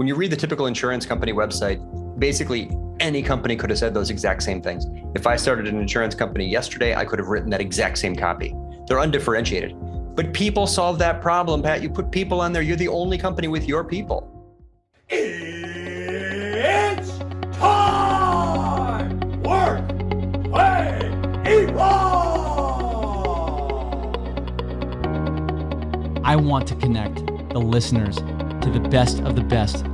When you read the typical insurance company website, basically any company could have said those exact same things. If I started an insurance company yesterday, I could have written that exact same copy. They're undifferentiated. But people solve that problem, Pat. You put people on there. You're the only company with your people. It's time! Work, play, evolve! I want to connect the listeners to the best of the best.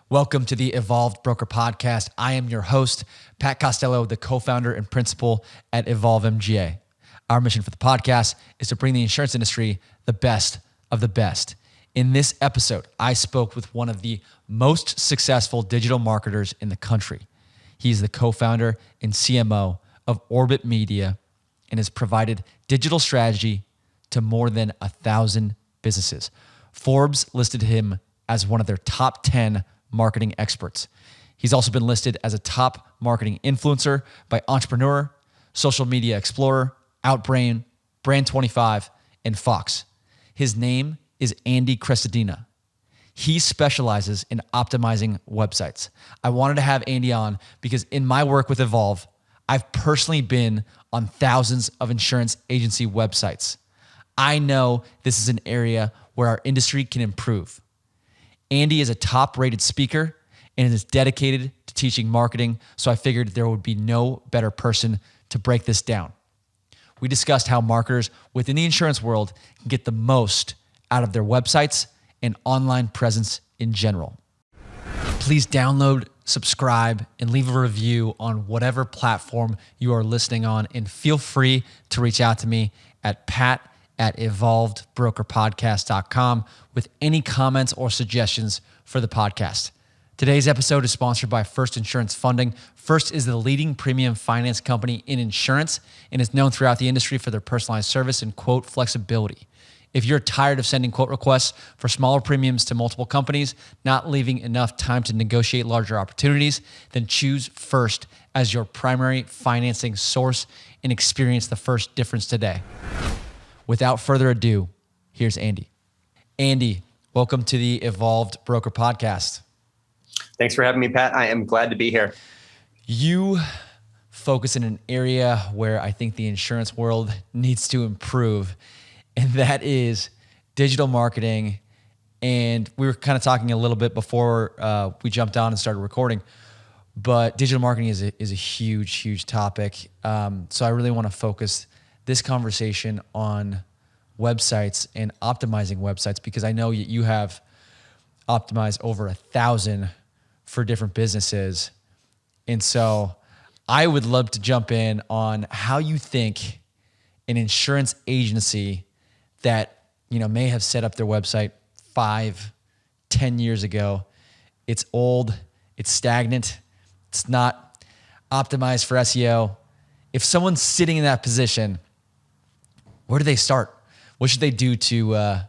Welcome to the Evolved Broker Podcast. I am your host, Pat Costello, the co-founder and principal at Evolve MGA. Our mission for the podcast is to bring the insurance industry the best of the best. In this episode, I spoke with one of the most successful digital marketers in the country. He's the co-founder and CMO of Orbit Media and has provided digital strategy to more than 1,000 businesses. Forbes listed him as one of their top 10 marketing experts. He's also been listed as a top marketing influencer by Entrepreneur, Social Media Explorer, Outbrain, Brand25, and Fox. His name is Andy Crestodina. He specializes in optimizing websites. I wanted to have Andy on because in my work with Evolve, I've personally been on thousands of insurance agency websites. I know this is an area where our industry can improve. Andy is a top-rated speaker and is dedicated to teaching marketing, so I figured there would be no better person to break this down. We discussed how marketers within the insurance world can get the most out of their websites and online presence in general. Please download, subscribe, and leave a review on whatever platform you are listening on, and feel free to reach out to me at pat@evolvedbrokerpodcast.com with any comments or suggestions for the podcast. Today's episode is sponsored by First Insurance Funding. First is the leading premium finance company in insurance and is known throughout the industry for their personalized service and quote flexibility. If you're tired of sending quote requests for smaller premiums to multiple companies, not leaving enough time to negotiate larger opportunities, then choose First as your primary financing source and experience the First difference today. Without further ado, here's Andy. Andy, welcome to the Evolved Broker Podcast. Thanks for having me, Pat. I am glad to be here. You focus in an area where I think the insurance world needs to improve, and that is digital marketing. And we were kind of talking a little bit before we jumped on and started recording, but digital marketing is a huge, huge topic. So I really want to focus this conversation on websites and optimizing websites, because I know you have optimized over 1,000 for different businesses. And so I would love to jump in on how you think an insurance agency that, may have set up their website 5-10 years ago, it's old, it's stagnant, it's not optimized for SEO. If someone's sitting in that position, where do they start? What should they do to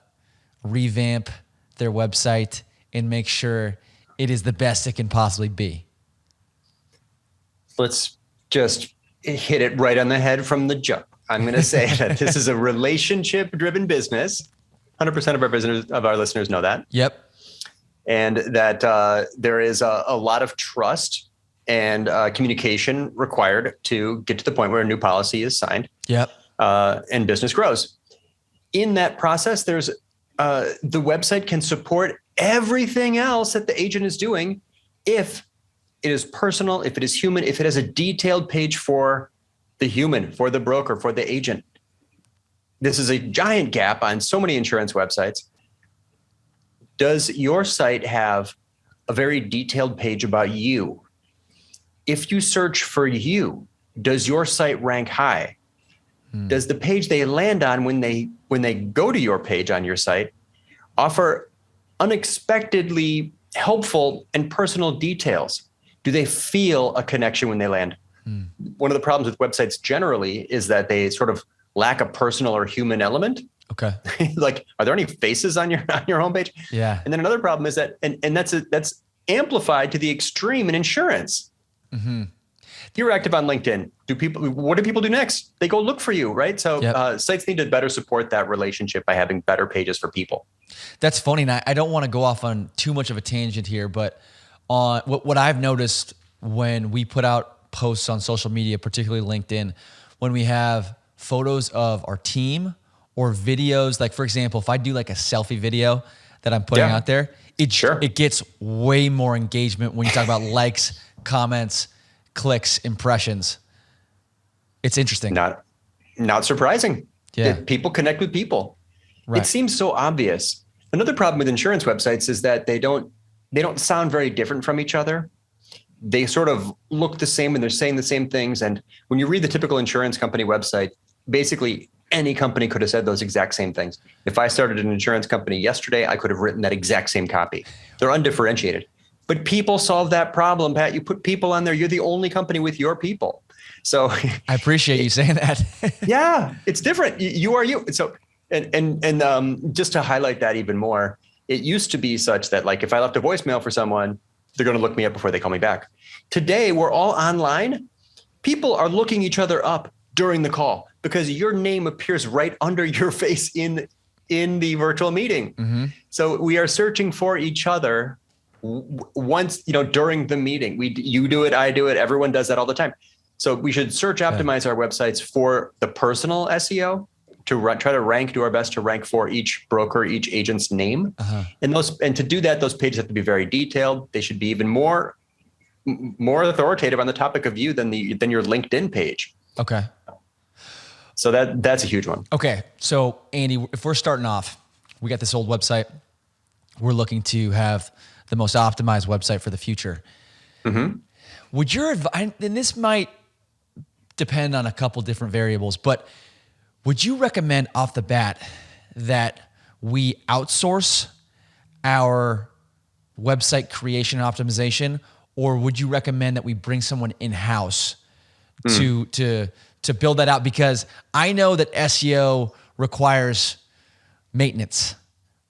revamp their website and make sure it is the best it can possibly be? Let's just hit it right on the head from the jump. I'm going to say that this is a relationship-driven business. 100% of our listeners know that. Yep. And that there is a lot of trust and communication required to get to the point where a new policy is signed. Yep. And business grows. In that process, there's the website can support everything else that the agent is doing if it is personal, if it is human, if it has a detailed page for the human, for the broker, for the agent. This is a giant gap on so many insurance websites. Does your site have a very detailed page about you? If you search for you, does your site rank high? Does the page they land on when they go to your page on your site offer unexpectedly helpful and personal details? Do they feel a connection when they land? One of the problems with websites generally is that they sort of lack a personal or human element. Okay. Like, are there any faces on your homepage? Yeah. And then another problem is that, and that's amplified to the extreme in insurance. Mm-hmm. You're active on LinkedIn. What do people do next? They go look for you, right? So sites need to better support that relationship by having better pages for people. That's funny. And I don't want to go off on too much of a tangent here, but on what I've noticed when we put out posts on social media, particularly LinkedIn, when we have photos of our team or videos, like for example, if I do like a selfie video that I'm putting out there, it gets way more engagement when you talk about likes, comments, clicks, impressions. It's interesting. Not surprising. Yeah. People connect with people. Right. It seems so obvious. Another problem with insurance websites is that they don't sound very different from each other. They sort of look the same and they're saying the same things. And when you read the typical insurance company website, basically any company could have said those exact same things. If I started an insurance company yesterday, I could have written that exact same copy. They're undifferentiated. But people solve that problem, Pat. You put people on there. You're the only company with your people. So I appreciate you saying that. Yeah, it's different. You are you. So and just to highlight that even more, it used to be such that like if I left a voicemail for someone, they're going to look me up before they call me back. Today, we're all online. People are looking each other up during the call because your name appears right under your face in the virtual meeting. Mm-hmm. So we are searching for each other once, during the meeting. You do it, I do it. Everyone does that all the time. So we should search optimize our websites for the personal SEO to try to do our best to rank for each broker, each agent's name. Uh-huh. And to do that, those pages have to be very detailed. They should be even more authoritative on the topic of you than your LinkedIn page. Okay. So that's a huge one. Okay. So Andy, if we're starting off, we got this old website. We're looking to have the most optimized website for the future. Mm-hmm. Would your advice, and this might depend on a couple different variables, but would you recommend off the bat that we outsource our website creation and optimization, or would you recommend that we bring someone in-house to build that out? Because I know that SEO requires maintenance,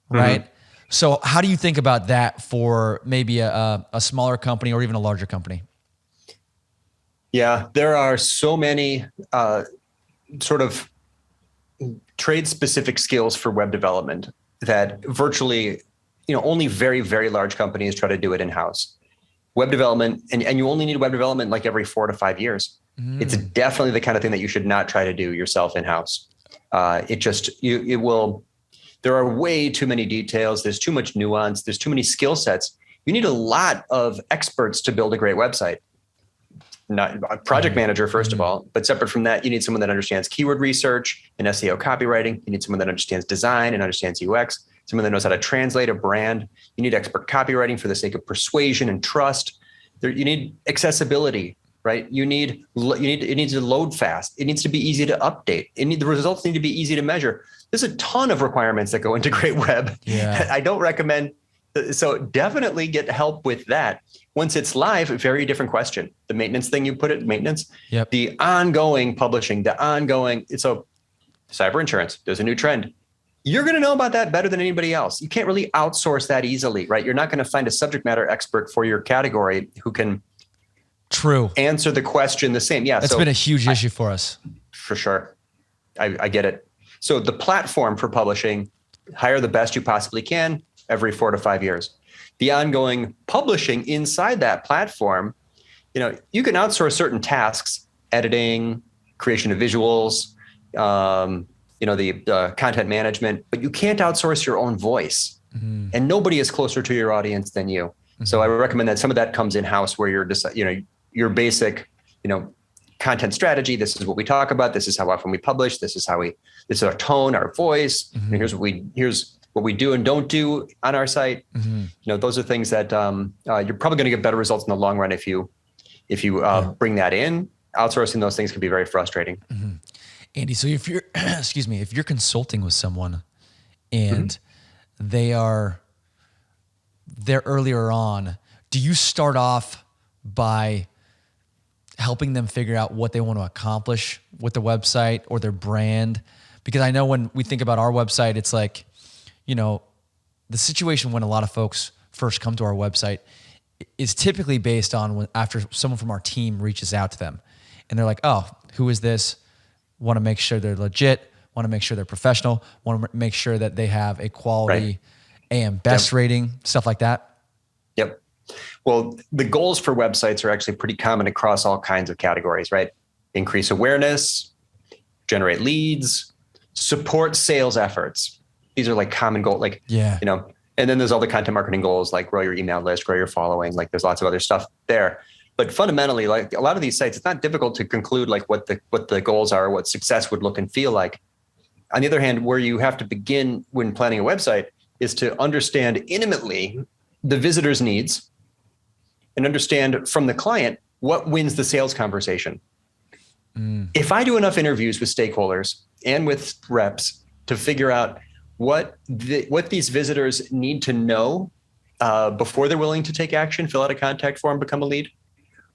right? Mm-hmm. So how do you think about that for maybe a smaller company or even a larger company? Yeah, there are so many sort of trade-specific skills for web development that virtually, only very, very large companies try to do it in-house. Web development, and you only need web development like every 4 to 5 years. It's definitely the kind of thing that you should not try to do yourself in-house. It will. There are way too many details. There's too much nuance. There's too many skill sets. You need a lot of experts to build a great website. Not a project manager, first of all, but separate from that, you need someone that understands keyword research and SEO copywriting. You need someone that understands design and understands UX, someone that knows how to translate a brand. You need expert copywriting for the sake of persuasion and trust. You need accessibility, right? It needs to load fast. It needs to be easy to update. The results need to be easy to measure. There's a ton of requirements that go into great web. Yeah. I don't recommend. So definitely get help with that. Once it's live, a very different question. The maintenance thing you put it, maintenance, yep. The ongoing publishing, so cyber insurance, there's a new trend. You're going to know about that better than anybody else. You can't really outsource that easily, right? You're not going to find a subject matter expert for your category who can answer the question the same. Yeah. That's been a huge issue for us. For sure. I get it. So the platform for publishing, hire the best you possibly can every 4 to 5 years. The ongoing publishing inside that platform, you can outsource certain tasks, editing, creation of visuals, the content management, but you can't outsource your own voice. Mm-hmm. And nobody is closer to your audience than you. Mm-hmm. So I would recommend that some of that comes in-house where you're just, your basic, content strategy. This is what we talk about. This is how often we publish. This is our tone, our voice. Mm-hmm. And here's what we do and don't do on our site. Mm-hmm. Those are things that you're probably going to get better results in the long run if you bring that in. Outsourcing those things can be very frustrating. Mm-hmm. Andy, so if you're, if you're consulting with someone and they're earlier on, do you start off by helping them figure out what they want to accomplish with the website or their brand? Because I know when we think about our website, it's like, the situation when a lot of folks first come to our website is typically based on when after someone from our team reaches out to them and they're like, oh, who is this? Want to make sure they're legit, want to make sure they're professional, want to make sure that they have a quality AM best rating, stuff like that. Yep. Well, the goals for websites are actually pretty common across all kinds of categories, right? Increase awareness, generate leads, support sales efforts. These are like common goals, like, and then there's all the content marketing goals, like grow your email list, grow your following, like there's lots of other stuff there. But fundamentally, like a lot of these sites, it's not difficult to conclude like what the goals are, what success would look and feel like. On the other hand, where you have to begin when planning a website is to understand intimately the visitor's needs and understand from the client what wins the sales conversation. If I do enough interviews with stakeholders and with reps to figure out what these visitors need to know before they're willing to take action, fill out a contact form, become a lead,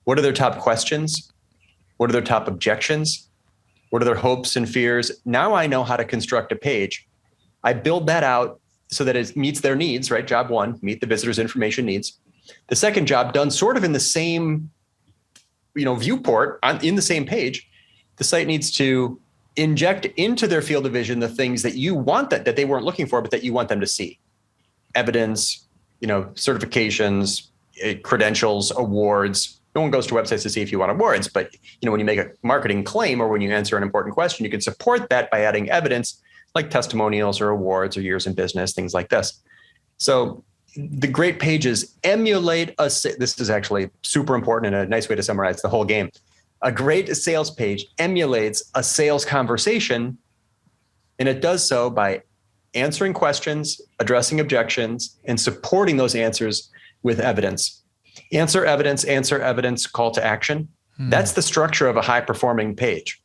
what are their top questions? What are their top objections? What are their hopes and fears? Now I know how to construct a page. I build that out so that it meets their needs, right? Job one, meet the visitor's information needs. The second job, done sort of in the same, viewport in the same page, the site needs to inject into their field of vision the things that you want that they weren't looking for, but that you want them to see. Evidence, certifications, credentials, awards. No one goes to websites to see if you want awards, but when you make a marketing claim or when you answer an important question, you can support that by adding evidence like testimonials or awards or years in business, things like this. So the great pages emulate this is actually super important and a nice way to summarize the whole game. A great sales page emulates a sales conversation, and it does so by answering questions, addressing objections, and supporting those answers with evidence. Answer evidence, call to action. That's the structure of a high-performing page.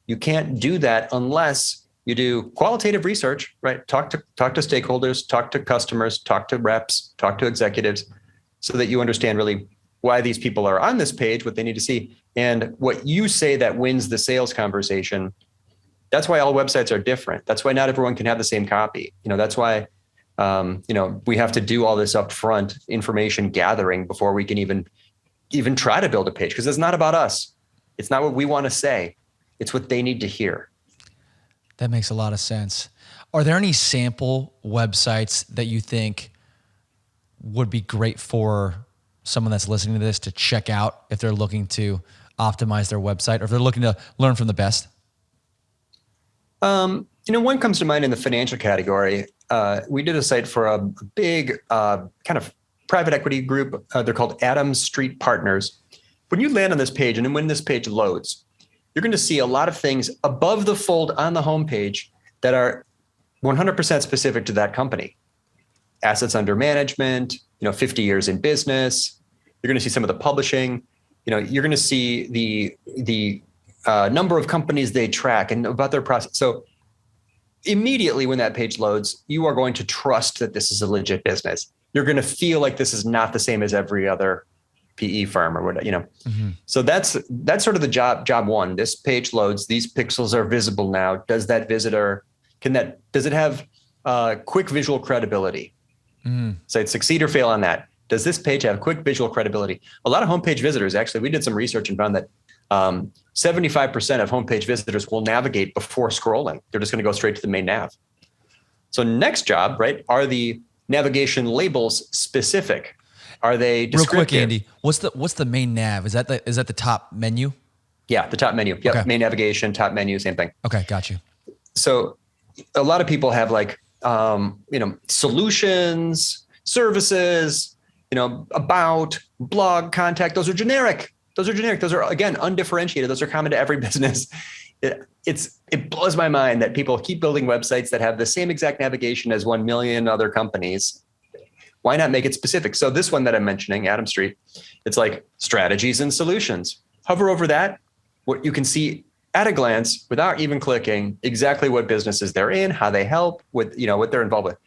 You can't do that unless you do qualitative research, right? Talk to stakeholders, talk to customers, talk to reps, talk to executives, so that you understand really why these people are on this page, what they need to see, and what you say that wins the sales conversation. That's why all websites are different. That's why not everyone can have the same copy. That's why we have to do all this upfront information gathering before we can even try to build a page, because it's not about us. It's not what we want to say. It's what they need to hear. That makes a lot of sense. Are there any sample websites that you think would be great for someone that's listening to this to check out if they're looking to optimize their website or if they're looking to learn from the best? One comes to mind in the financial category. We did a site for a big kind of private equity group. They're called Adams Street Partners. When you land on this page and when this page loads, you're going to see a lot of things above the fold on the homepage that are 100% specific to that company. Assets under management, 50 years in business. You're going to see some of the publishing. You're going to see the number of companies they track and about their process. So immediately when that page loads, you are going to trust that this is a legit business. You're going to feel like this is not the same as every other PE firm or whatever, So that's sort of the job one. This page loads, these pixels are visible now. Does that visitor, does it have quick visual credibility? Say succeed or fail on that. Does this page have quick visual credibility? A lot of homepage visitors, actually, we did some research and found that 75% of homepage visitors will navigate before scrolling. They're just going to go straight to the main nav. So next job, right? Are the navigation labels specific? Are they descriptive? Real quick, Andy, what's the main nav? Is that the top menu? Yeah, the top menu. Yep. Okay. Main navigation, top menu, same thing. Okay, got you. So a lot of people have like solutions, services, about, blog, contact. Those are generic. Those are, again, undifferentiated. Those are common to every business. It blows my mind that people keep building websites that have the same exact navigation as 1 million other companies. Why not make it specific? So this one that I'm mentioning, Adam Street, it's like strategies and solutions. Hover over that, what you can see at a glance without even clicking exactly what businesses they're in, how they help, what they're involved with.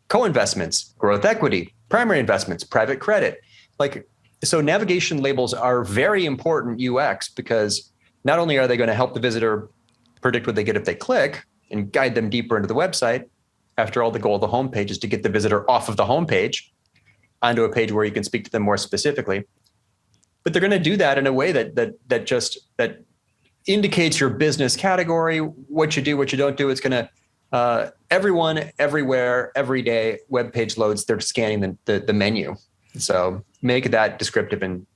Co-investments, growth equity, primary investments, private credit. So navigation labels are very important UX because not only are they going to help the visitor predict what they get if they click and guide them deeper into the website. After all, the goal of the homepage is to get the visitor off of the homepage. onto a page where you can speak to them more specifically. But they're going to do that in a way that indicates your business category, what you do, what you don't do. It's going to everyone, everywhere, every day, web page loads, they're scanning the menu. So make that descriptive and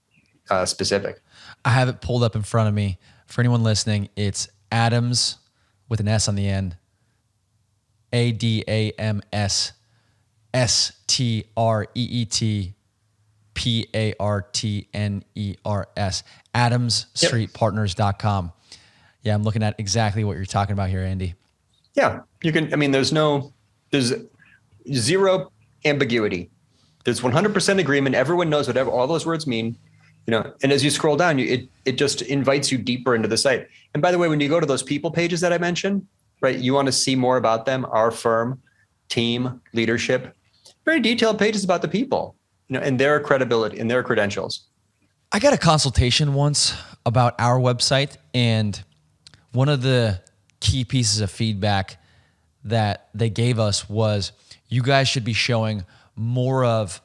specific. I have it pulled up in front of me. For anyone listening, it's Adams with an S on the end. ADAMS STREETPARTNERS. AdamsStreetPartners.com. Yeah, I'm looking at exactly what you're talking about here, Andy. Yeah, you can. I mean, there's zero ambiguity. There's 100% agreement. Everyone knows whatever all those words mean. And as you scroll down, it just invites you deeper into the site. And by the way, when you go to those people pages that I mentioned, right, you want to see more about them, our firm, team, leadership, very detailed pages about the people, and their credibility and their credentials. I got a consultation once about our website, and one of the key pieces of feedback that they gave us was you guys should be showing more of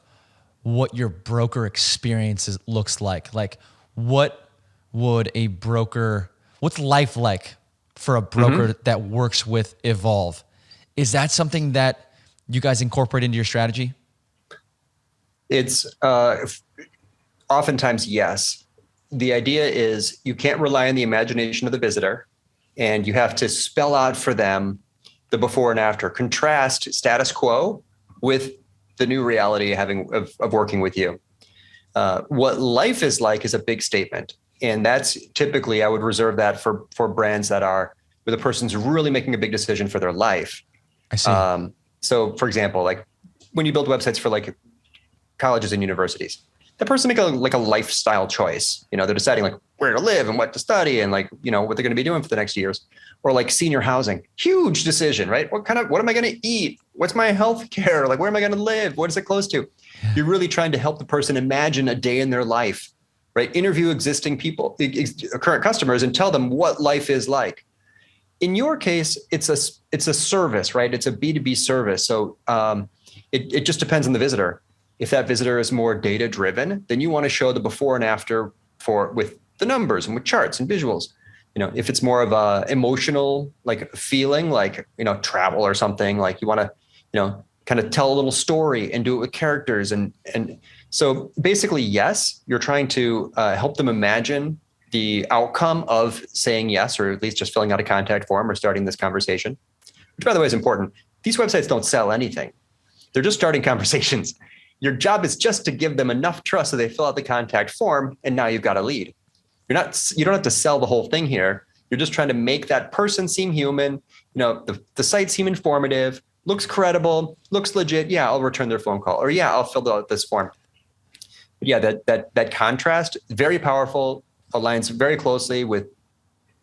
what your broker experience looks like. Like, what would a broker, what's life like for a broker that works with Evolve? Is that something that you guys incorporate into your strategy? It's oftentimes yes. The idea is you can't rely on the imagination of the visitor, and you have to spell out for them the before and after. Contrast status quo with the new reality of working with you. What life is like is a big statement. And that's typically, I would reserve that for brands that are where the person's really making a big decision for their life. I see. So for example, like when you build websites for like colleges and universities, the person make a lifestyle choice. They're deciding like where to live and what to study and like, what they're going to be doing for the next years. Or like senior housing, huge decision, right? What am I going to eat? What's my health care? Like, where am I going to live? What is it close to? Yeah. You're really trying to help the person imagine a day in their life, right? Interview existing people, current customers, and tell them what life is like. In your case, it's a service, right? It's a B2B service. So it just depends on the visitor. If that visitor is more data driven, then you want to show the before and after with the numbers and with charts and visuals. If it's more of a emotional, like feeling, like, travel or something, like you want to, kind of tell a little story and do it with characters. And so basically, yes, you're trying to help them imagine the outcome of saying yes, or at least just filling out a contact form or starting this conversation, which by the way is important. These websites don't sell anything. They're just starting conversations. Your job is just to give them enough trust so they fill out the contact form, and now you've got a lead. You don't have to sell the whole thing here. You're just trying to make that person seem human. The site seem informative, looks credible, looks legit. Yeah, I'll return their phone call, or yeah, I'll fill out this form. But yeah, that contrast, very powerful, aligns very closely with,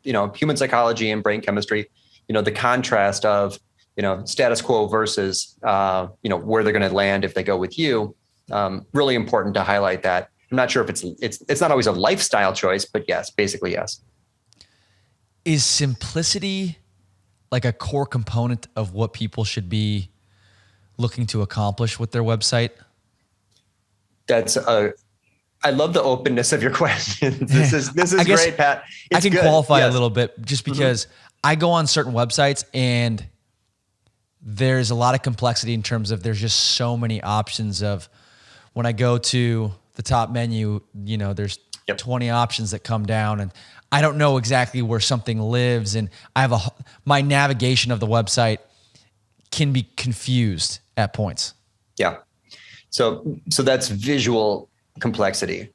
human psychology and brain chemistry. The contrast of, status quo versus, where they're going to land if they go with you. Really important to highlight that. I'm not sure if it's not always a lifestyle choice, but yes, basically yes. Is simplicity like a core component of what people should be looking to accomplish with their website? I love the openness of your questions. This is great, Pat. I can qualify a little bit just because I go on certain websites and there's a lot of complexity in terms of there's just so many options of when I go to the top menu, there's 20 options that come down and I don't know exactly where something lives. And I have my navigation of the website can be confused at points. Yeah. So that's visual complexity.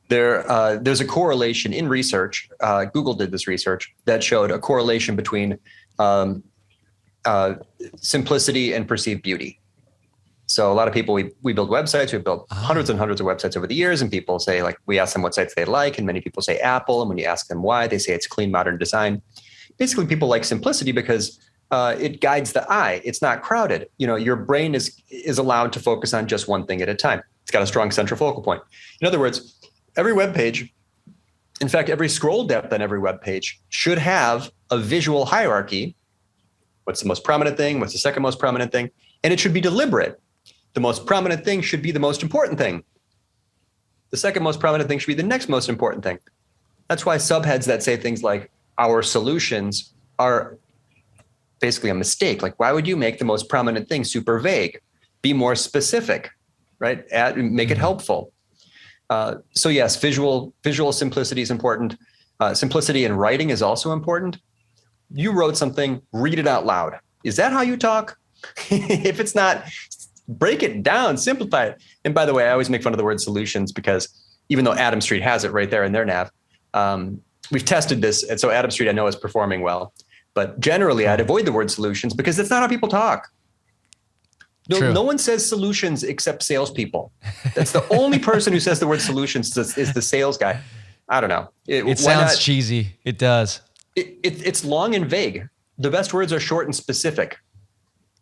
There's a correlation in research. Google did this research that showed a correlation between simplicity and perceived beauty. So a lot of people, we build websites. We've built hundreds and hundreds of websites over the years, and people say, like, we ask them what sites they like, and many people say Apple. And when you ask them why, they say it's clean, modern design. Basically, people like simplicity because it guides the eye. It's not crowded. Your brain is allowed to focus on just one thing at a time. It's got a strong central focal point. In other words, every web page, in fact, every scroll depth on every web page should have a visual hierarchy. What's the most prominent thing? What's the second most prominent thing? And it should be deliberate. The most prominent thing should be the most important thing. The second most prominent thing should be the next most important thing. That's why subheads that say things like our solutions are basically a mistake. Like, why would you make the most prominent thing super vague? Be more specific, right? Make it helpful. So yes, visual simplicity is important. Simplicity in writing is also important. You wrote something, read it out loud. Is that how you talk? If it's not, break it down, simplify it. And by the way, I always make fun of the word solutions because even though Adam Street has it right there in their nav, we've tested this. And so Adam Street, I know, is performing well. But generally, I'd avoid the word solutions because that's not how people talk. No one says solutions except salespeople. That's the only person who says the word solutions is the sales guy. I don't know. It sounds cheesy. It does. It's long and vague. The best words are short and specific.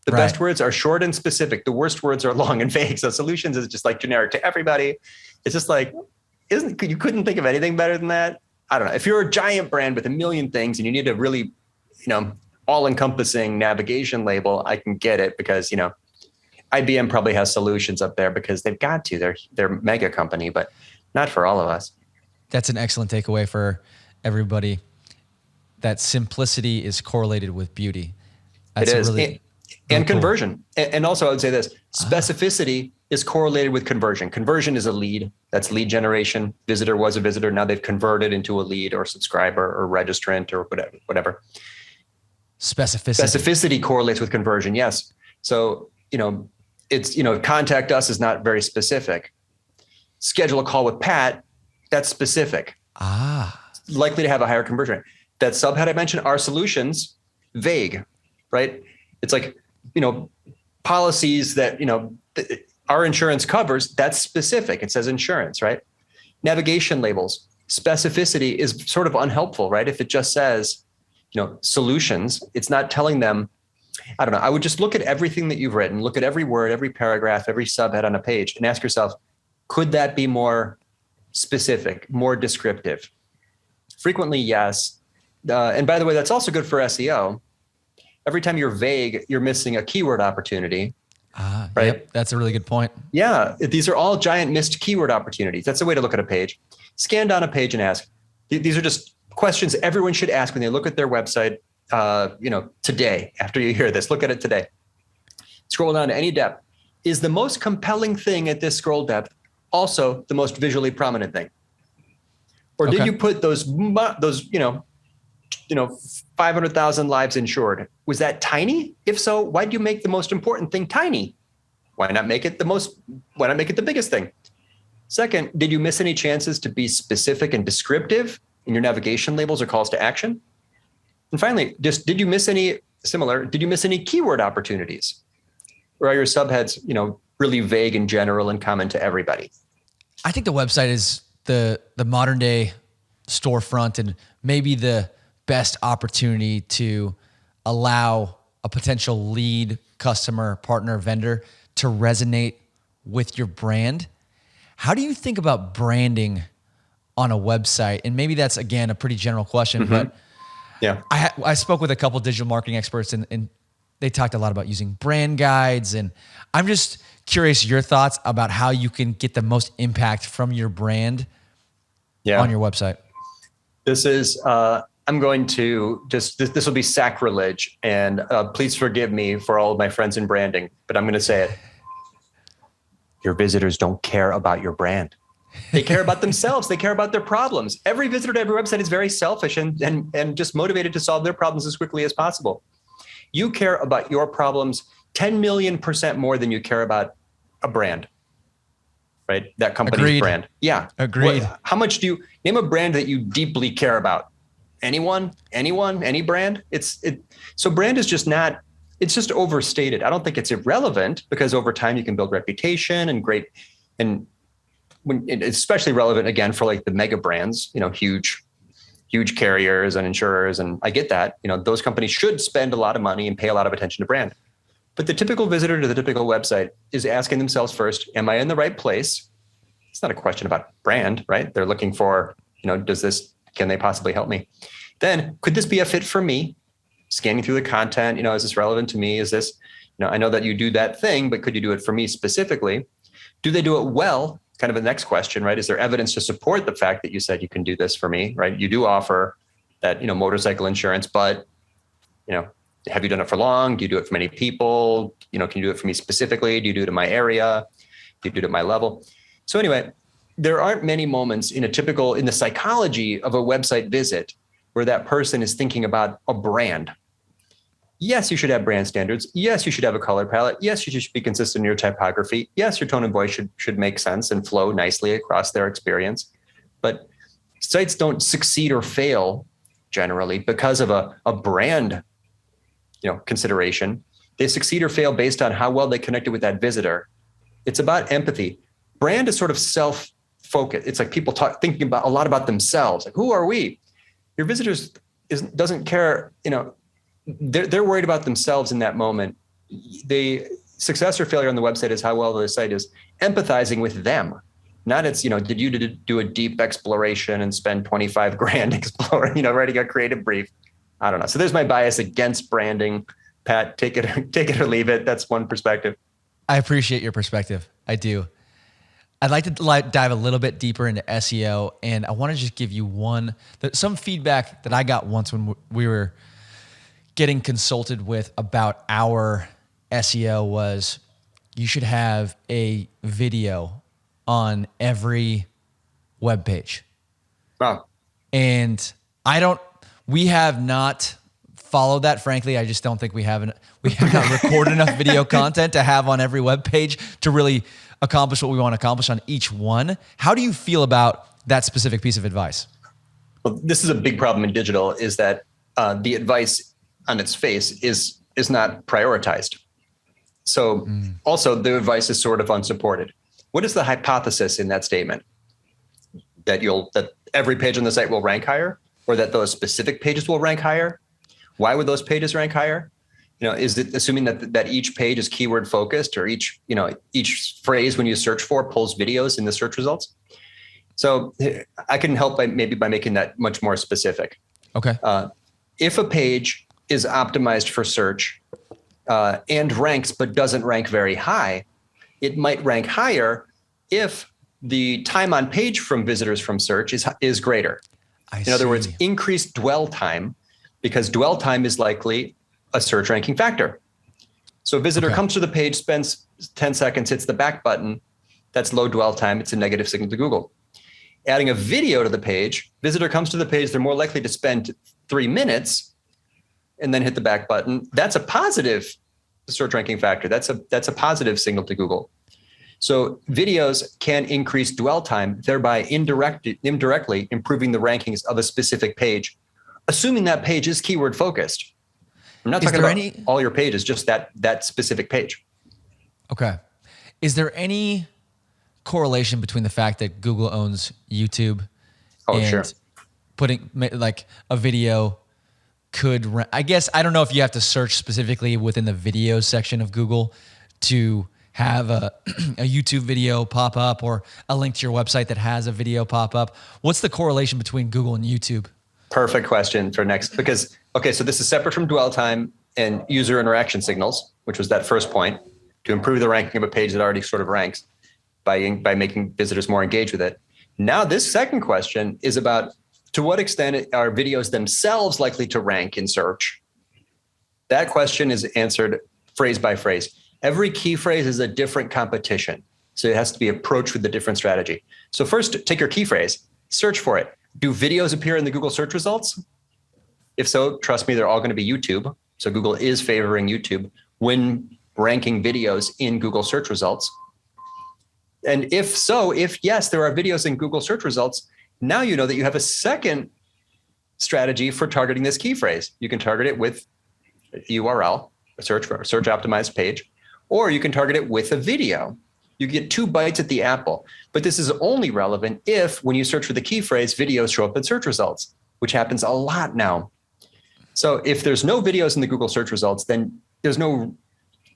The best words are short and specific. The worst words are long and vague. So solutions is just like generic to everybody. It's just like, you couldn't think of anything better than that? I don't know. If you're a giant brand with a million things and you need a really, all-encompassing navigation label, I can get it because, IBM probably has solutions up there because they've got to. They're a mega company, but not for all of us. That's an excellent takeaway for everybody. That simplicity is correlated with beauty. That's it is. Really and cool. Conversion. And also I would say this, specificity is correlated with conversion. Conversion is a lead. That's lead generation. Visitor was a visitor. Now they've converted into a lead or subscriber or registrant or whatever. Specificity correlates with conversion. Yes. So, it's, contact us is not very specific. Schedule a call with Pat, that's specific. Likely to have a higher conversion rate. That subhead I mentioned, our solutions, vague, right? It's like, policies that, our insurance covers, that's specific. It says insurance, right? Navigation labels, specificity is sort of unhelpful, right? If it just says, solutions, it's not telling them, I don't know. I would just look at everything that you've written, look at every word, every paragraph, every subhead on a page and ask yourself, could that be more specific, more descriptive? Frequently, yes. And by the way, that's also good for SEO. Every time you're vague, you're missing a keyword opportunity. Right? Yep, that's a really good point. Yeah. These are all giant missed keyword opportunities. That's a way to look at a page. Scan down a page and ask. These are just questions everyone should ask when they look at their website. Today, after you hear this, look at it today. Scroll down to any depth. Is the most compelling thing at this scroll depth also the most visually prominent thing? Or did you put those 500,000 lives insured? Was that tiny? If so, why did you make the most important thing tiny? Why not make it the biggest thing? Second, did you miss any chances to be specific and descriptive in your navigation labels or calls to action? And finally, did you miss any keyword opportunities? Or are your subheads, really vague and general and common to everybody? I think the website is the modern day storefront and maybe the best opportunity to allow a potential lead, customer, partner, vendor to resonate with your brand. How do you think about branding on a website? And maybe that's, again, a pretty general question, but yeah, I spoke with a couple of digital marketing experts and they talked a lot about using brand guides. And I'm just curious your thoughts about how you can get the most impact from your brand on your website. This is, I'm going to this will be sacrilege, and please forgive me for all of my friends in branding, but I'm going to say it. Your visitors don't care about your brand. They care about themselves. They care about their problems. Every visitor to every website is very selfish and just motivated to solve their problems as quickly as possible. You care about your problems 10 million% more than you care about a brand, right? That company's brand. Yeah. Agreed. How much do you name a brand that you deeply care about? Anyone, any brand? So brand is just not, it's just overstated. I don't think it's irrelevant because over time you can build reputation and great, and when it's especially relevant again for like the mega brands, huge carriers and insurers. And I get that, those companies should spend a lot of money and pay a lot of attention to brand. But the typical visitor to the typical website is asking themselves first, am I in the right place? It's not a question about brand, right? They're looking for, can they possibly help me? Then could this be a fit for me? Scanning through the content, is this relevant to me? Is this, I know that you do that thing, but could you do it for me specifically? Do they do it well? Kind of the next question, right? Is there evidence to support the fact that you said you can do this for me, right? You do offer that, motorcycle insurance, but, have you done it for long? Do you do it for many people? Can you do it for me specifically? Do you do it in my area? Do you do it at my level? So anyway, there aren't many moments in the psychology of a website visit where that person is thinking about a brand. Yes, you should have brand standards. Yes, you should have a color palette. Yes, you should be consistent in your typography. Yes, your tone of voice should make sense and flow nicely across their experience. But sites don't succeed or fail generally because of a brand, consideration. They succeed or fail based on how well they connected with that visitor. It's about empathy. Brand is sort of self-focused. It's like people thinking about a lot about themselves. Like, who are we? Your visitors doesn't care, they're worried about themselves in that moment. The success or failure on the website is how well the site is empathizing with them. Not it's, did you do a deep exploration and spend 25 grand exploring, writing a creative brief? I don't know. So there's my bias against branding. Pat, take it or leave it. That's one perspective. I appreciate your perspective. I do. I'd like to dive a little bit deeper into SEO, and I want to just give you some feedback that I got once when we were getting consulted with about our SEO was you should have a video on every web page. Wow. And we have not followed that. Frankly, I just don't think we have not recorded enough video content to have on every web page to really accomplish what we want to accomplish on each one. How do you feel about that specific piece of advice? Well, this is a big problem in digital is that the advice on its face is not prioritized. So also the advice is sort of unsupported. What is the hypothesis in that statement? That every page on the site will rank higher, or that those specific pages will rank higher? Why would those pages rank higher? Is it assuming that each page is keyword focused, or each phrase when you search for pulls videos in the search results? So I can help by making that much more specific. Okay. If a page is optimized for search and ranks but doesn't rank very high, it might rank higher if the time on page from visitors from search is greater. In other words, increased dwell time, because dwell time is likely a search ranking factor. So a visitor comes to the page, spends 10 seconds, hits the back button. That's low dwell time. It's a negative signal to Google. Adding a video to the page, visitor comes to the page, they're more likely to spend 3 minutes and then hit the back button. That's a positive search ranking factor. That's a positive signal to Google. So videos can increase dwell time, thereby indirectly improving the rankings of a specific page, assuming that page is keyword focused. I'm not talking about all your pages, just that specific page. Okay. Is there any correlation between the fact that Google owns YouTube and putting like a video could, I guess, I don't know if you have to search specifically within the video section of Google to have a YouTube video pop up or a link to your website that has a video pop up. What's the correlation between Google and YouTube? Perfect question for next, because, so this is separate from dwell time and user interaction signals, which was that first point, to improve the ranking of a page that already sort of ranks by making visitors more engaged with it. Now, this second question is about to what extent are videos themselves likely to rank in search? That question is answered phrase by phrase. Every key phrase is a different competition. So it has to be approached with a different strategy. So first, take your key phrase, search for it. Do videos appear in the Google search results? If so, trust me, they're all going to be YouTube. So Google is favoring YouTube when ranking videos in Google search results. And if yes, there are videos in Google search results, now you know that you have a second strategy for targeting this key phrase. You can target it with a URL, a search optimized page, or you can target it with a video. You get 2 bites at the apple. But this is only relevant if, when you search for the key phrase, videos show up in search results, which happens a lot now. So if there's no videos in the Google search results, then there's no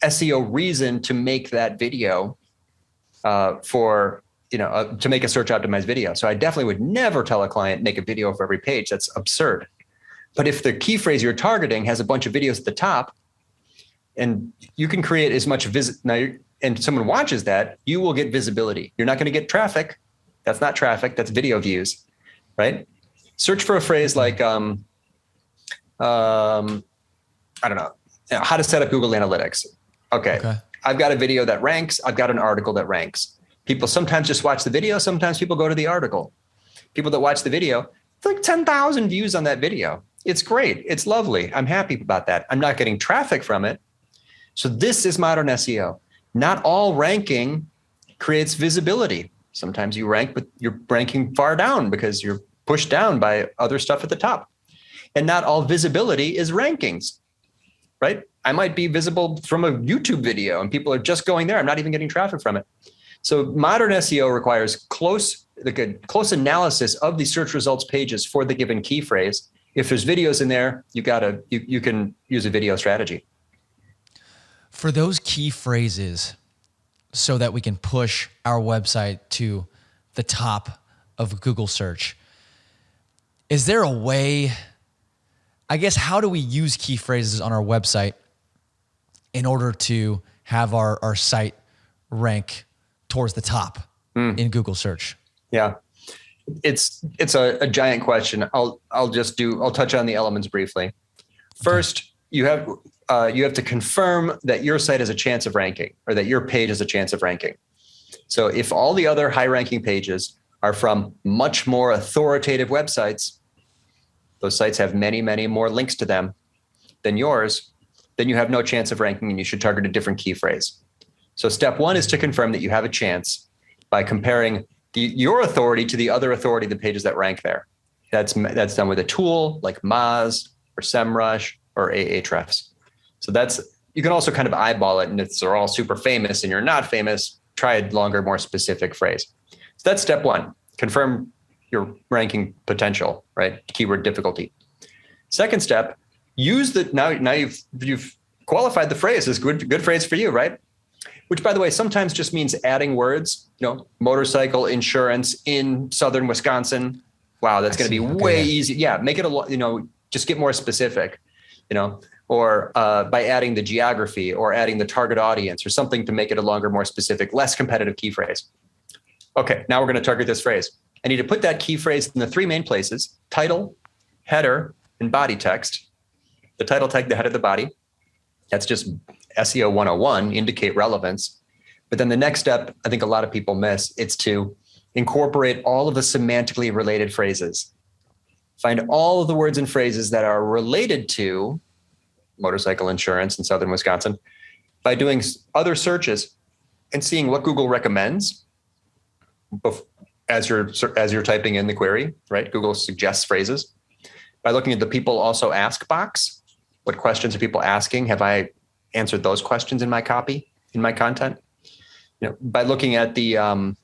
SEO reason to make that video to make a search optimized video. So I definitely would never tell a client, make a video for every page. That's absurd. But if the key phrase you're targeting has a bunch of videos at the top, And you can create as much and someone watches that, you will get visibility. You're not going to get traffic. That's not traffic. That's video views, right? Search for a phrase like, I don't know, how to set up Google Analytics. Okay. I've got a video that ranks. I've got an article that ranks. People sometimes just watch the video. Sometimes people go to the article. People that watch the video, it's like 10,000 views on that video. It's great. It's lovely. I'm happy about that. I'm not getting traffic from it. So this is modern SEO. Not all ranking creates visibility. Sometimes you rank, but you're ranking far down because you're pushed down by other stuff at the top. And not all visibility is rankings, right? I might be visible from a YouTube video and people are just going there. I'm not even getting traffic from it. So modern SEO requires close analysis of the search results pages for the given key phrase. If there's videos in there, you can use a video strategy. For those key phrases, so that we can push our website to the top of Google search, is there a way, I guess, how do we use key phrases on our website in order to have our site rank towards the top in Google search? Yeah, it's a giant question. I'll touch on the elements briefly. First, you have to confirm that your site has a chance of ranking, or that your page has a chance of ranking. So if all the other high ranking pages are from much more authoritative websites, those sites have many, many more links to them than yours, then you have no chance of ranking and you should target a different key phrase. So step one is to confirm that you have a chance by comparing your authority to the other authority, the pages that rank there. That's done with a tool like Moz or SEMrush or Ahrefs. So you can also kind of eyeball it, and if they're all super famous and you're not famous, try a longer, more specific phrase. So that's step one, confirm your ranking potential, right? Keyword difficulty. Second step, now you've qualified the phrase as good phrase for you, right? Which, by the way, sometimes just means adding words, motorcycle insurance in southern Wisconsin. Wow, that's going to be way easy. Yeah, make it just get more specific, or by adding the geography or adding the target audience or something to make it a longer, more specific, less competitive key phrase. Okay, now we're going to target this phrase. I need to put that key phrase in the three main places: title, header, and body text. The title tag, the header, the body. That's just SEO 101, indicate relevance. But then the next step, I think a lot of people miss, it's to incorporate all of the semantically related phrases. Find all of the words and phrases that are related to motorcycle insurance in southern Wisconsin by doing other searches and seeing what Google recommends as you're typing in the query, right? Google suggests phrases. By looking at the people also ask box, what questions are people asking? Have I answered those questions in my copy, in my content? By looking at the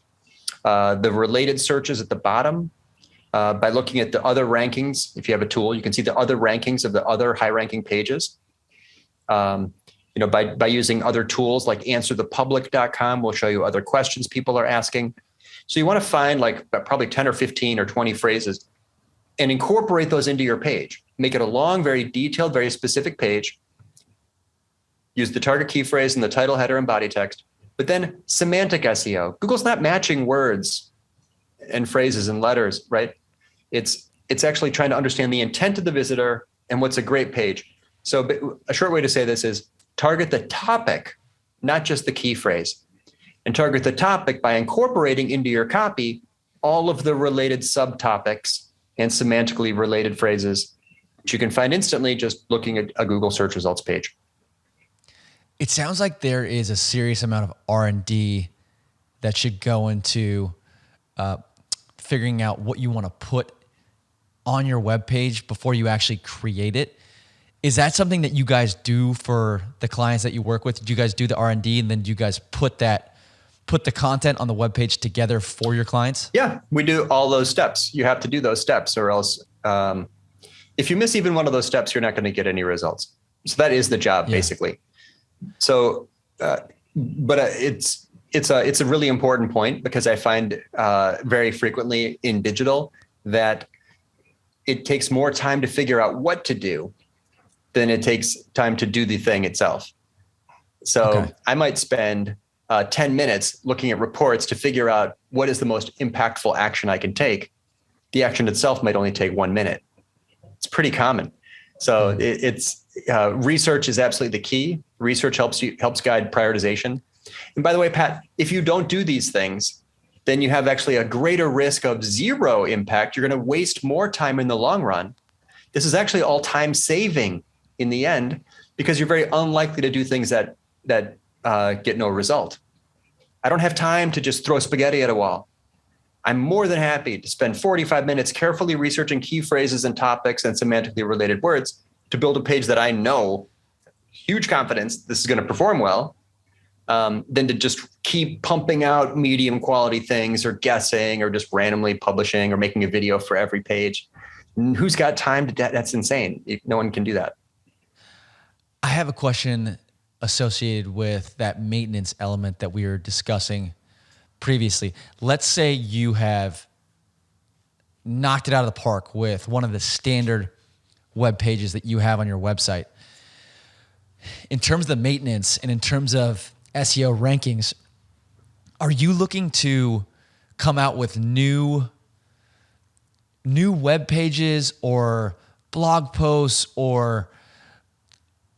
related searches at the bottom, by looking at the other rankings. If you have a tool, you can see the other rankings of the other high ranking pages. By using other tools like answerthepublic.com will show you other questions people are asking. So you want to find like probably 10 or 15 or 20 phrases and incorporate those into your page. Make it a long, very detailed, very specific page. Use the target key phrase in the title, header, and body text. But then semantic SEO. Google's not matching words and phrases and letters, right? It's actually trying to understand the intent of the visitor and what's a great page. So a short way to say this is target the topic, not just the key phrase. And target the topic by incorporating into your copy all of the related subtopics and semantically related phrases that you can find instantly just looking at a Google search results page. It sounds like there is a serious amount of R&D that should go into figuring out what you want to put on your webpage before you actually create it. Is that something that you guys do for the clients that you work with? Do you guys do the R&D and then do you guys put the content on the webpage together for your clients? Yeah, we do all those steps. You have to do those steps, or else if you miss even one of those steps, you're not going to get any results. So that is the job, basically. So, it's a really important point because I find very frequently in digital that it takes more time to figure out what to do than it takes time to do the thing itself. So Okay. I might spend 10 minutes looking at reports to figure out what is the most impactful action I can take. The action itself might only take 1 minute. It's pretty common. So it's research is absolutely the key. Research helps guide prioritization. And by the way, Pat, if you don't do these things, then you have actually a greater risk of zero impact. You're going to waste more time in the long run. This is actually all time saving in the end, because you're very unlikely to do things that get no result. I don't have time to just throw spaghetti at a wall. I'm more than happy to spend 45 minutes carefully researching key phrases and topics and semantically related words to build a page that I know, huge confidence, this is going to perform well, than to just keep pumping out medium quality things or guessing or just randomly publishing or making a video for every page. Who's got time to that? That's insane. No one can do that. I have a question associated with that maintenance element that we were discussing previously. Let's say you have knocked it out of the park with one of the standard web pages that you have on your website. In terms of the maintenance and in terms of SEO rankings, are you looking to come out with new web pages or blog posts, or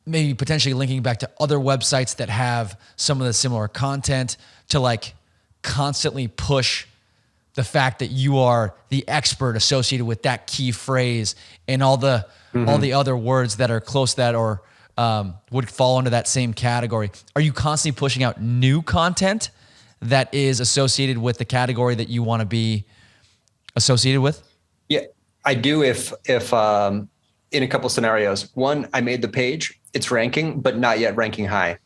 maybe potentially linking back to other websites that have some of the similar content to like constantly push the fact that you are the expert associated with that key phrase and all the other words that are close to that or would fall into that same category? Are you constantly pushing out new content that is associated with the category that you want to be associated with? Yeah, I do. If in a couple scenarios, one, I made the page, it's ranking, but not yet ranking high.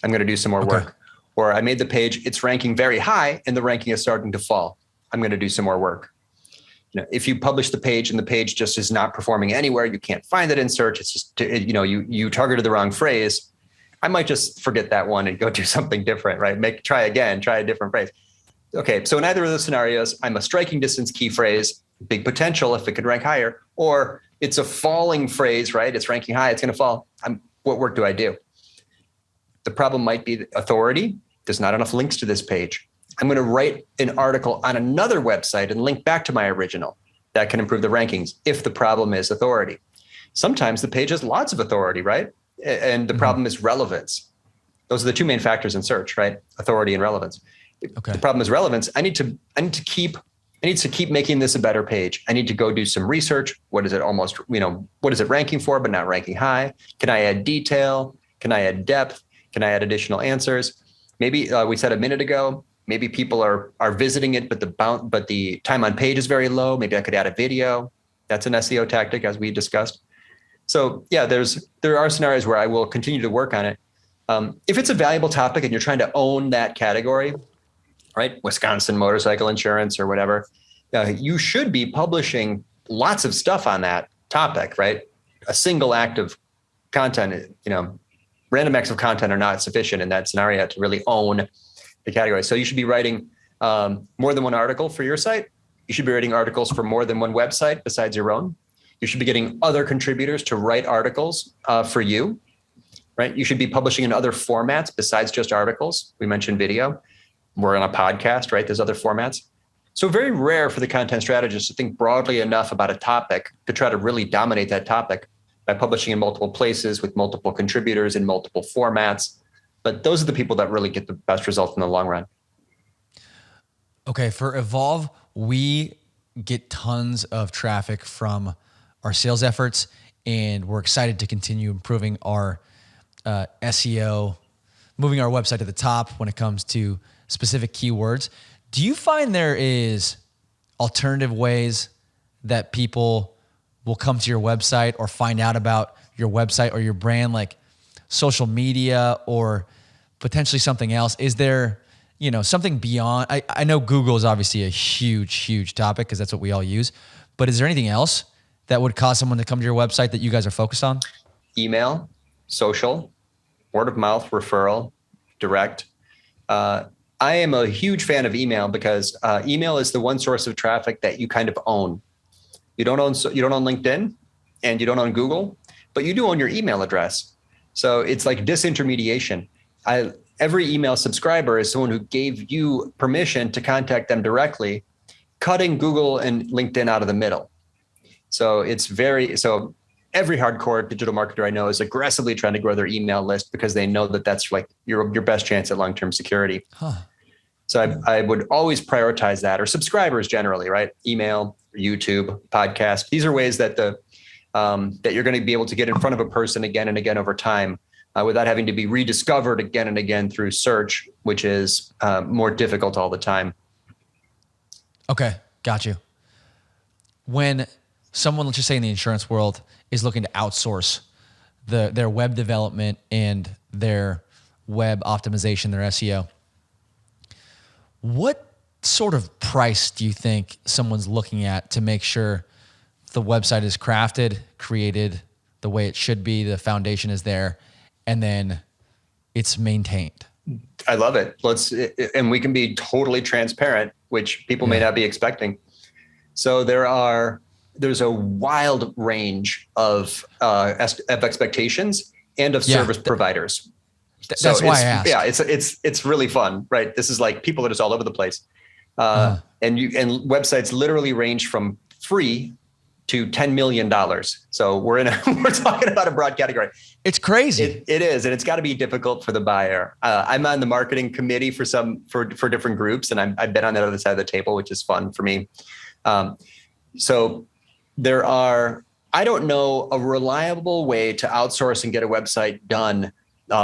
I'm going to do some more work. Or I made the page, it's ranking very high and the ranking is starting to fall. I'm going to do some more work. If you publish the page and the page just is not performing anywhere, you can't find it in search. It's just, you targeted the wrong phrase. I might just forget that one and go do something different, right? Try again, try a different phrase. Okay. So in either of those scenarios, I'm a striking distance key phrase, big potential if it could rank higher, or it's a falling phrase, right? It's ranking high, it's going to fall. What work do I do? The problem might be authority. There's not enough links to this page. I'm going to write an article on another website and link back to my original. That can improve the rankings if the problem is authority. Sometimes the page has lots of authority, right? And the problem is relevance. Those are the two main factors in search, right? Authority and relevance. Okay. The problem is relevance. I need to keep making this a better page. I need to go do some research. What is it ranking for, but not ranking high? Can I add detail? Can I add depth? Can I add additional answers? Maybe we said a minute ago, maybe people are visiting it, but the time on page is very low. Maybe I could add a video. That's an SEO tactic, as we discussed. So yeah, there are scenarios where I will continue to work on it. If it's a valuable topic and you're trying to own that category, right? Wisconsin motorcycle insurance or whatever, you should be publishing lots of stuff on that topic, right? A single act of content, random acts of content are not sufficient in that scenario to really own the category. So you should be writing more than one article for your site. You should be writing articles for more than one website besides your own. You should be getting other contributors to write articles for you, right? You should be publishing in other formats besides just articles. We mentioned video. We're on a podcast, right? There's other formats. So very rare for the content strategist to think broadly enough about a topic to try to really dominate that topic by publishing in multiple places with multiple contributors in multiple formats. But those are the people that really get the best results in the long run. Okay, for Evolve, we get tons of traffic from our sales efforts, and we're excited to continue improving our SEO, moving our website to the top when it comes to specific keywords. Do you find there is alternative ways that people will come to your website or find out about your website or your brand, like social media or potentially something else? Is there, something beyond? I know Google is obviously a huge topic because that's what we all use, but is there anything else that would cause someone to come to your website that you guys are focused on? Email, social, word of mouth, referral, direct. I am a huge fan of email because email is the one source of traffic that you kind of own. You don't own LinkedIn and you don't own Google, but you do own your email address. So it's like disintermediation. every email subscriber is someone who gave you permission to contact them directly, cutting Google and LinkedIn out of the middle. So every hardcore digital marketer I know is aggressively trying to grow their email list because they know that that's like your best chance at long-term security. So I would always prioritize that, or subscribers generally, right? Email, YouTube, podcast. These are ways that that you're going to be able to get in front of a person again and again over time without having to be rediscovered again and again through search, which is more difficult all the time. Okay, got you. When someone, let's just say in the insurance world, is looking to outsource their web development and their web optimization, their SEO, what sort of price do you think someone's looking at to make sure the website is crafted, created the way it should be, the foundation is there, and then it's maintained? I love it. And we can be totally transparent, which people may not be expecting. So there's a wild range of expectations and of service providers. That's why I asked. Yeah, it's really fun, right? This is like people are just all over the place. And websites literally range from free to $10 million. So we're talking about a broad category. It's crazy. It is, and it's got to be difficult for the buyer. I'm on the marketing committee for different groups, and I've been on that other side of the table, which is fun for me. So I don't know a reliable way to outsource and get a website done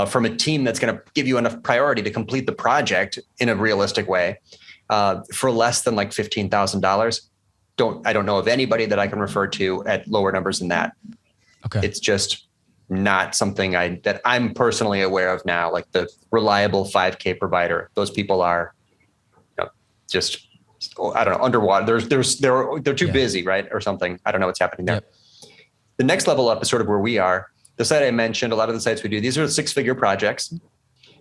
from a team that's going to give you enough priority to complete the project in a realistic way for less than like $15,000. I don't know of anybody that I can refer to at lower numbers than that. Okay. It's just not something that I'm personally aware of now, like the reliable 5K provider. Those people are just, I don't know, underwater. They're too busy, right? Or something. I don't know what's happening there. Yep. The next level up is sort of where we are. The site I mentioned, a lot of the sites we do, these are 6-figure projects.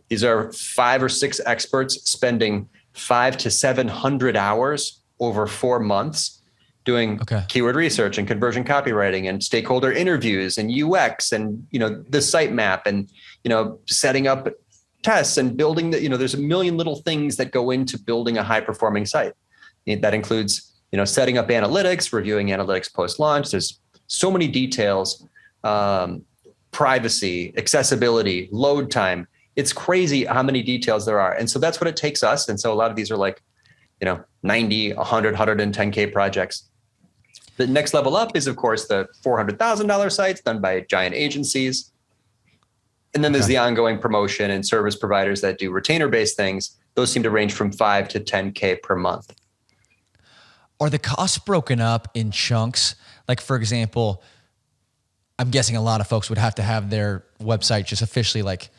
These are 5 or 6 experts spending 500 to 700 hours over 4 months doing keyword research and conversion copywriting and stakeholder interviews and UX and, the sitemap and, setting up tests and building there's a million little things that go into building a high performing site. That includes, setting up analytics, reviewing analytics post-launch. There's so many details, privacy, accessibility, load time. It's crazy how many details there are. And so that's what it takes us. And so a lot of these are like, 90, 100, 110K projects. The next level up is, of course, the $400,000 sites done by giant agencies. And then there's the ongoing promotion and service providers that do retainer-based things. Those seem to range from 5 to 10K per month. Are the costs broken up in chunks? Like, for example, I'm guessing a lot of folks would have to have their website just officially like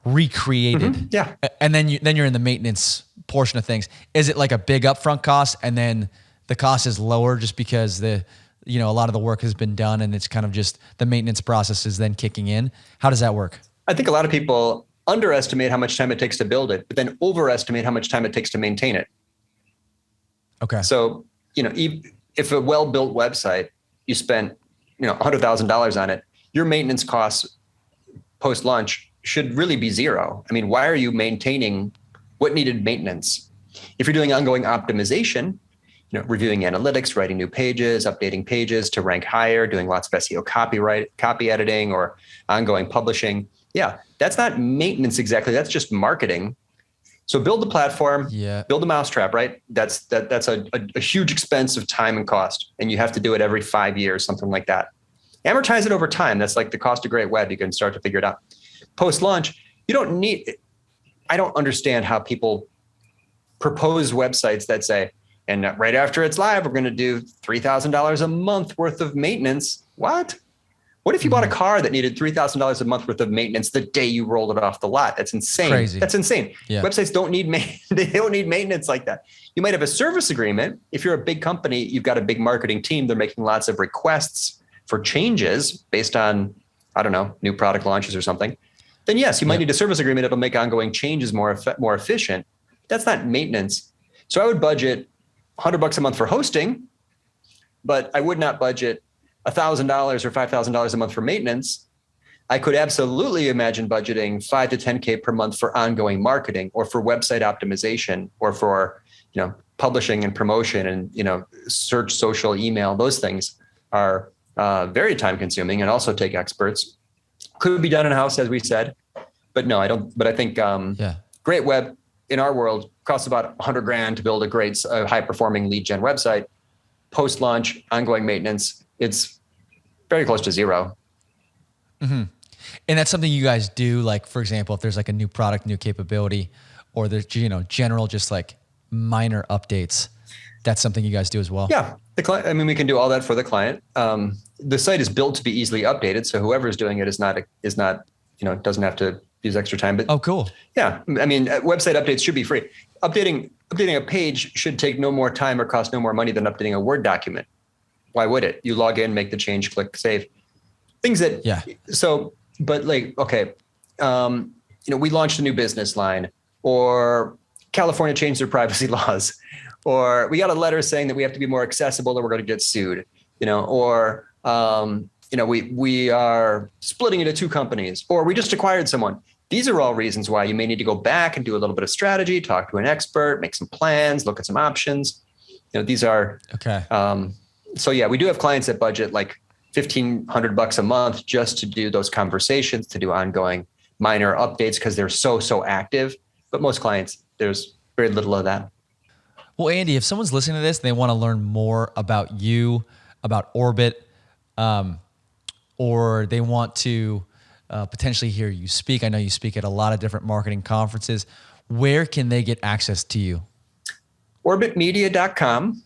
recreated. Mm-hmm. Yeah. And then you're in the maintenance portion of things. Is it like a big upfront cost and then the cost is lower just because a lot of the work has been done and it's kind of just the maintenance process is then kicking in? How does that work? I think a lot of people underestimate how much time it takes to build it, but then overestimate how much time it takes to maintain it. Okay. So, if a well-built website, you spent, $100,000 on it, your maintenance costs post-launch should really be zero. I mean, why are you maintaining what needed maintenance? If you're doing ongoing optimization, reviewing analytics, writing new pages, updating pages to rank higher, doing lots of SEO copy editing or ongoing publishing. Yeah, that's not maintenance exactly. That's just marketing. So build the platform, build a mousetrap, right? That's a huge expense of time and cost. And you have to do it every 5 years, something like that. Amortize it over time. That's like the cost of great web. You can start to figure it out. Post-launch, I don't understand how people propose websites that say, and right after it's live, we're going to do $3,000 a month worth of maintenance. What? What if you bought a car that needed $3,000 a month worth of maintenance the day you rolled it off the lot? That's insane. Crazy. That's insane. Yeah. Websites don't need they don't need maintenance like that. You might have a service agreement. If you're a big company, you've got a big marketing team. They're making lots of requests for changes based on, I don't know, new product launches or something. Then yes, you might need a service agreement that'll make ongoing changes more efficient. That's not maintenance. So I would budget $100 a month for hosting, but I would not budget $1,000 or $5,000 a month for maintenance. I could absolutely imagine budgeting 5 to 10K per month for ongoing marketing or for website optimization or for, publishing and promotion and, search, social, email. Those things are very time consuming and also take experts. Could be done in-house, as we said, but no, I don't. But I think great web in our world costs about $100,000 to build a great high performing lead gen website. Post launch, ongoing maintenance, it's very close to zero. Mm-hmm. And that's something you guys do. Like, for example, if there's like a new product, new capability, or there's, general, just like minor updates, that's something you guys do as well. Yeah. We can do all that for the client. The site is built to be easily updated. So whoever is doing it is not, doesn't have to use extra time, but oh, cool. Yeah. Website updates should be free. Updating a page should take no more time or cost no more money than updating a Word document. Why would it? You log in, make the change, click save. Things that, we launched a new business line, or California changed their privacy laws, or we got a letter saying that we have to be more accessible or we're going to get sued, we are splitting into two companies, or we just acquired someone. These are all reasons why you may need to go back and do a little bit of strategy, talk to an expert, make some plans, look at some options. These are, okay. We do have clients that budget like $1,500 a month just to do those conversations, to do ongoing minor updates because they're so active. But most clients, there's very little of that. Well, Andy, if someone's listening to this and they want to learn more about you, about Orbit, or they want to potentially hear you speak, I know you speak at a lot of different marketing conferences, where can they get access to you? Orbitmedia.com.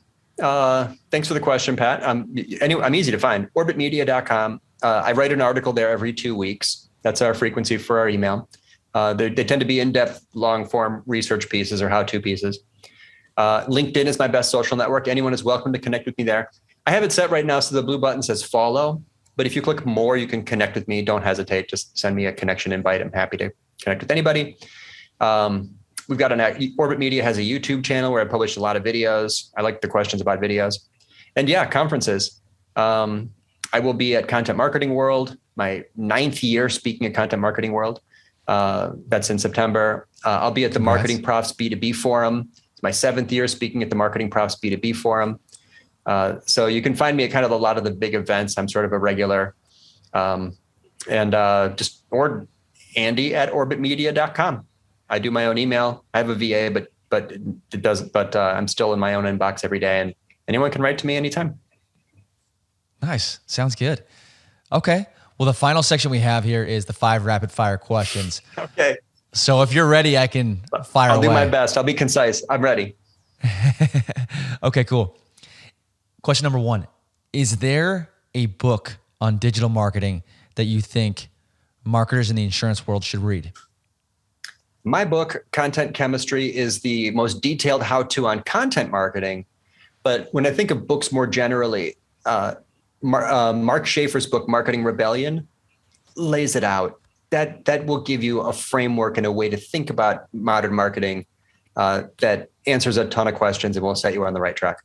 Thanks for the question, Pat. I'm easy to find. Orbitmedia.com. I write an article there every 2 weeks. That's our frequency for our email. They tend to be in-depth, long-form research pieces or how-to pieces. LinkedIn is my best social network. Anyone is welcome to connect with me there. I have it set right now so the blue button says follow, but if you click more, you can connect with me. Don't hesitate. Just send me a connection invite. I'm happy to connect with anybody. We've got Orbit Media has a YouTube channel where I publish a lot of videos. I like the questions about videos. And conferences. I will be at Content Marketing World, my 9th year speaking at Content Marketing World. That's in September. I'll be at the Marketing Profs B2B Forum. It's my 7th year speaking at the Marketing Profs B2B Forum. So you can find me at kind of a lot of the big events. I'm sort of a regular. Or Andy at orbitmedia.com. I do my own email. I have a VA, but it doesn't. But I'm still in my own inbox every day, and anyone can write to me anytime. Nice. Sounds good. Okay. Well, the final section we have here is the 5 rapid fire questions. Okay. So if you're ready, I can fire away. I'll do my best. I'll be concise. I'm ready. Okay, cool. Question number 1. Is there a book on digital marketing that you think marketers in the insurance world should read? My book, Content Chemistry, is the most detailed how-to on content marketing. But when I think of books more generally, Mark Schaefer's book, Marketing Rebellion, lays it out. That will give you a framework and a way to think about modern marketing that answers a ton of questions and will set you on the right track.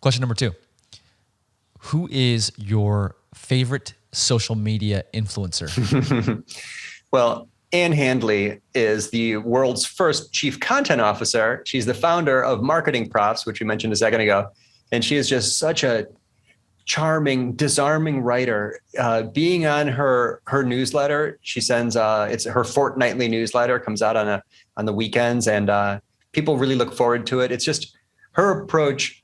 Question number 2. Who is your favorite social media influencer? Well, Ann Handley is the world's first chief content officer. She's the founder of Marketing Profs, which we mentioned a second ago. And she is just such a charming, disarming writer. Being on her newsletter, she sends it's her fortnightly newsletter, comes out on the weekends, and people really look forward to it. It's just her approach.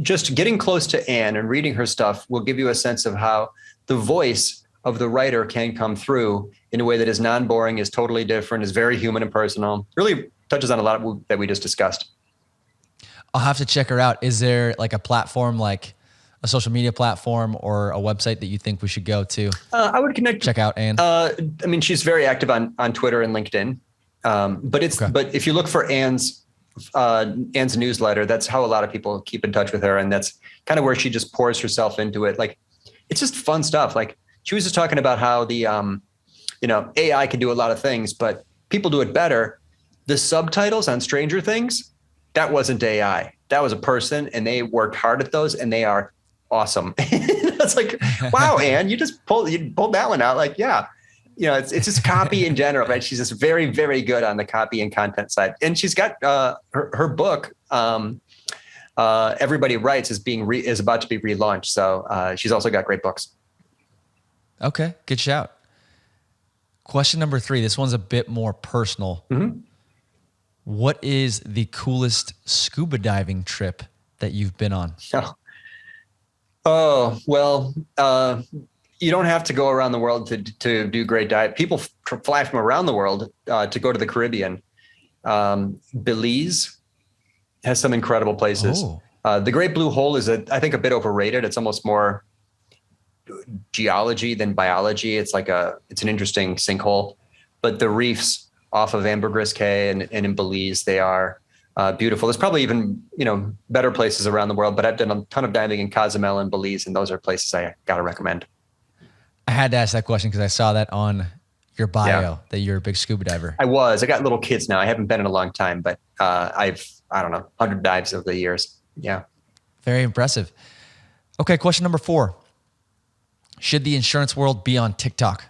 Just getting close to Ann and reading her stuff will give you a sense of how the voice of the writer can come through in a way that is non-boring, is totally different, is very human and personal. Really touches on a lot that we just discussed. I'll have to check her out. Is there like a platform, like a social media platform or a website that you think we should go to? I would check out Ann. She's very active on Twitter and LinkedIn. But if you look for Ann's newsletter, that's how a lot of people keep in touch with her. And that's kind of where she just pours herself into it. Like, it's just fun stuff. Like, she was just talking about how the, AI can do a lot of things, but people do it better. The subtitles on Stranger Things, that wasn't AI. That was a person, and they worked hard at those, and they are awesome. It's like, wow, Ann, you pulled that one out. Like, yeah, it's just copy in general, right? She's just very, very good on the copy and content side. And she's got her book, Everybody Writes, is about to be relaunched. So she's also got great books. Okay, good shout. Question number 3. This one's a bit more personal. Mm-hmm. What is the coolest scuba diving trip that you've been on? Oh, well, you don't have to go around the world to do great dive. People fly from around the world to go to the Caribbean. Belize has some incredible places. Oh. The Great Blue Hole is, I think, a bit overrated. It's almost more geology than biology. It's an interesting sinkhole, but the reefs off of Ambergris Caye and in Belize, they are beautiful. There's probably even, better places around the world, but I've done a ton of diving in Cozumel and Belize, and those are places I got to recommend. I had to ask that question because I saw that on your bio that you're a big scuba diver. I got little kids now. I haven't been in a long time, but I don't know, 100 dives over the years. Yeah. Very impressive. Okay. Question number 4. Should the insurance world be on TikTok?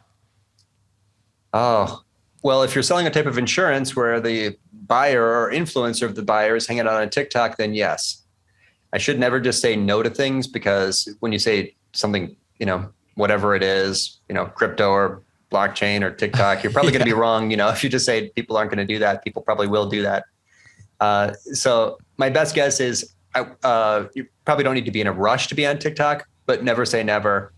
Oh, well, if you're selling a type of insurance where the buyer or influencer of the buyer is hanging out on TikTok, then yes. I should never just say no to things, because when you say something, whatever it is, crypto or blockchain or TikTok, you're probably going to be wrong. If you just say people aren't going to do that, people probably will do that. So my best guess is you probably don't need to be in a rush to be on TikTok, but never say never.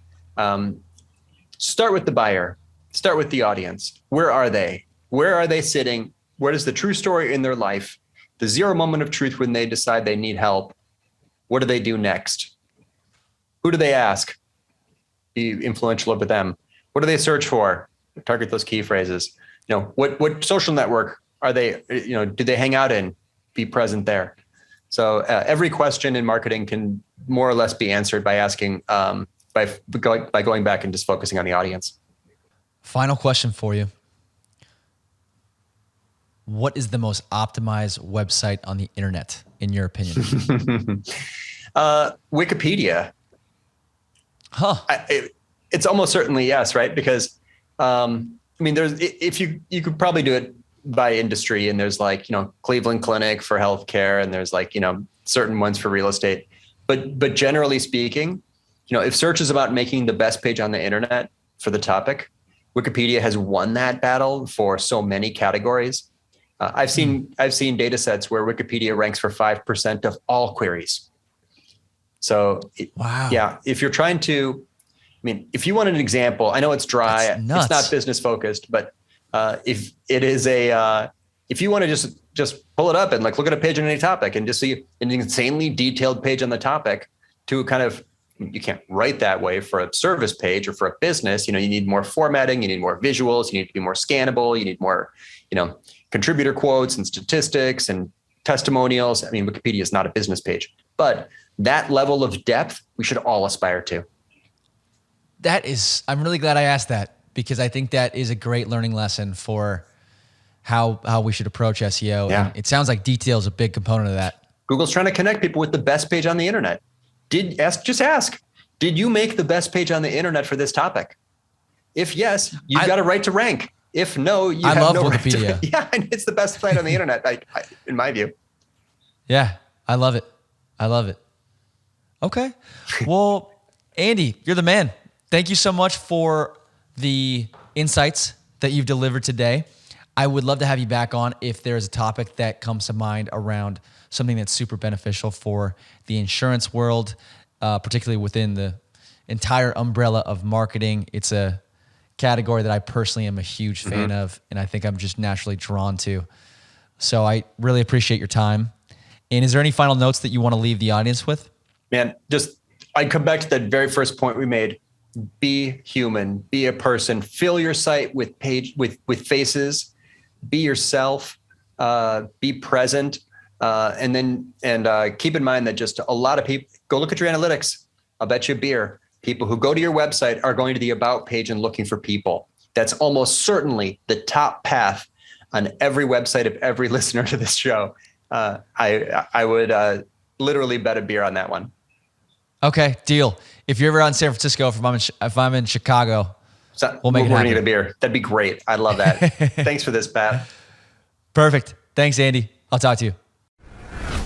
Start with the buyer. Start with the audience. Where are they? Where are they sitting? What is the true story in their life? The zero moment of truth when they decide they need help. What do they do next? Who do they ask? Be influential with them. What do they search for? Target those key phrases. What social network are they, do they hang out in? Be present there. So every question in marketing can more or less be answered by asking, by going back and just focusing on the audience. Final question for you. What is the most optimized website on the internet, in your opinion? Wikipedia. Huh. It's almost certainly yes, right? Because there's you could probably do it by industry, and there's Cleveland Clinic for healthcare, and there's certain ones for real estate. But generally speaking, if search is about making the best page on the internet for the topic, Wikipedia has won that battle for so many categories. I've seen data sets where Wikipedia ranks for 5% of all queries. So wow. Yeah, if you're trying to, if you want an example, I know it's dry, it's not business focused, but if it is if you want to just pull it up and look at a page on any topic and just see an insanely detailed page on the topic to kind of, you can't write that way for a service page or for a business. You need more formatting, you need more visuals, you need to be more scannable, you need more, contributor quotes and statistics and testimonials. Wikipedia is not a business page, but that level of depth we should all aspire to. I'm really glad I asked that, because I think that is a great learning lesson for how we should approach SEO. Yeah. And it sounds like detail is a big component of that. Google's trying to connect people with the best page on the internet. Just ask, did you make the best page on the internet for this topic? If yes, you've got a right to rank. If no, you have no Wikipedia. Right to. Yeah, and it's the best site on the internet, in my view. Yeah, I love it. Okay. Well, Andy, you're the man. Thank you so much for the insights that you've delivered today. I would love to have you back on if there's a topic that comes to mind around something that's super beneficial for the insurance world, particularly within the entire umbrella of marketing. It's a category that I personally am a huge fan of, and I think I'm just naturally drawn to. So I really appreciate your time. And is there any final notes that you want to leave the audience with? Man, I come back to that very first point we made. Be human, be a person, fill your site with faces, be yourself, be present. And keep in mind that just a lot of people, go look at your analytics. I'll bet you a beer. People who go to your website are going to the about page and looking for people. That's almost certainly the top path on every website of every listener to this show. I would literally bet a beer on that one. Okay, deal. If you're ever out in San Francisco, if I'm in Chicago, So we'll make it we're gonna happen. get a beer. That'd be great. I love that. Thanks for this, Pat. Perfect. Thanks, Andy. I'll talk to you.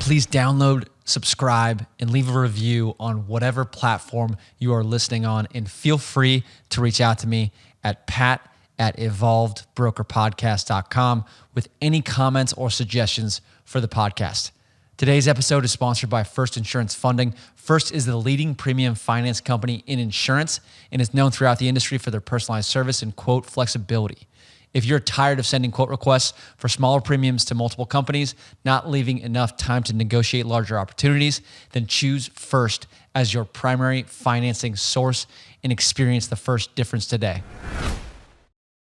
Please download, subscribe, and leave a review on whatever platform you are listening on. And feel free to reach out to me at pat@evolvedbrokerpodcast.com with any comments or suggestions for the podcast. Today's episode is sponsored by First Insurance Funding. First is the leading premium finance company in insurance and is known throughout the industry for their personalized service and quote flexibility. If you're tired of sending quote requests for smaller premiums to multiple companies, not leaving enough time to negotiate larger opportunities, then choose First as your primary financing source and experience the First difference today.